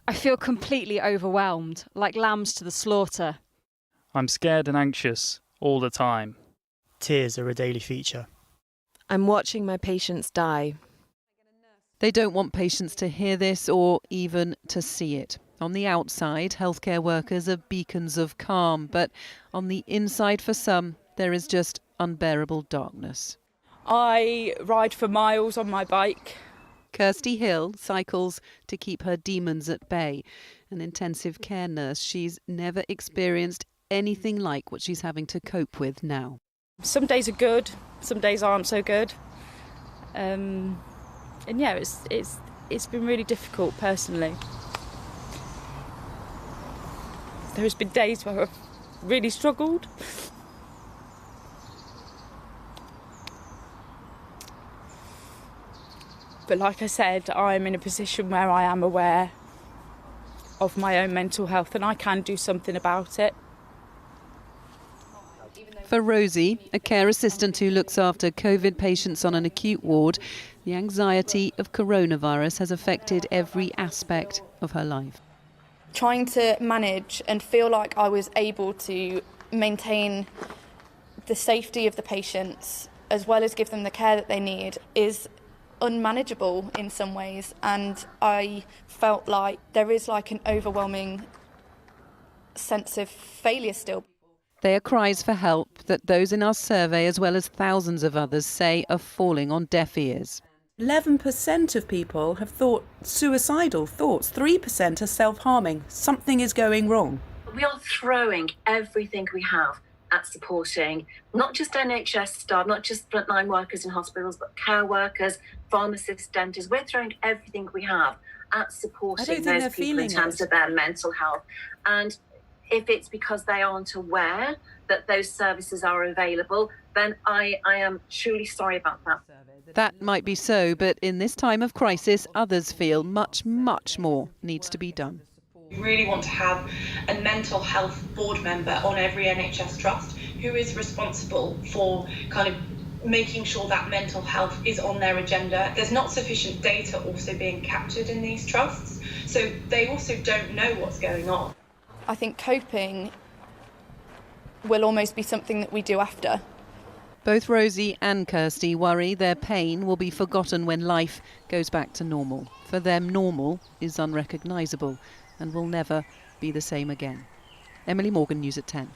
I feel completely overwhelmed, like lambs to the slaughter. I'm scared and anxious all the time. Tears are a daily feature. I'm watching my patients die. They don't want patients to hear this or even to see it. On the outside, healthcare workers are beacons of calm, but on the inside for some, there is just unbearable darkness. I ride for miles on my bike. Kirstie Hill cycles to keep her demons at bay. An intensive care nurse, she's never experienced anything like what she's having to cope with now. Some days are good, some days aren't so good. And yeah, it's been really difficult personally. There's been days where I've really struggled. But like I said, I'm in a position where I am aware of my own mental health and I can do something about it. For Rosie, a care assistant who looks after COVID patients on an acute ward, the anxiety of coronavirus has affected every aspect of her life. Trying to manage and feel like I was able to maintain the safety of the patients as well as give them the care that they need is unmanageable in some ways, and I felt like there is like an overwhelming sense of failure still. They are cries for help that those in our survey, as well as thousands of others, say are falling on deaf ears. 11% of people have thought suicidal thoughts. 3% are self-harming. Something is going wrong. We are throwing everything we have at supporting not just NHS staff, not just frontline workers in hospitals, but care workers, pharmacists, dentists. We're throwing everything we have at supporting those people in terms of their mental health. And if it's because they aren't aware that those services are available, then I am truly sorry about that. That might be so, but in this time of crisis, others feel much, much more needs to be done. We really want to have a mental health board member on every NHS trust who is responsible for kind of making sure that mental health is on their agenda. There's not sufficient data also being captured in these trusts, so they also don't know what's going on. I think coping will almost be something that we do after. Both Rosie and Kirstie worry their pain will be forgotten when life goes back to normal. For them, normal is unrecognisable and will never be the same again. Emily Morgan, News at 10.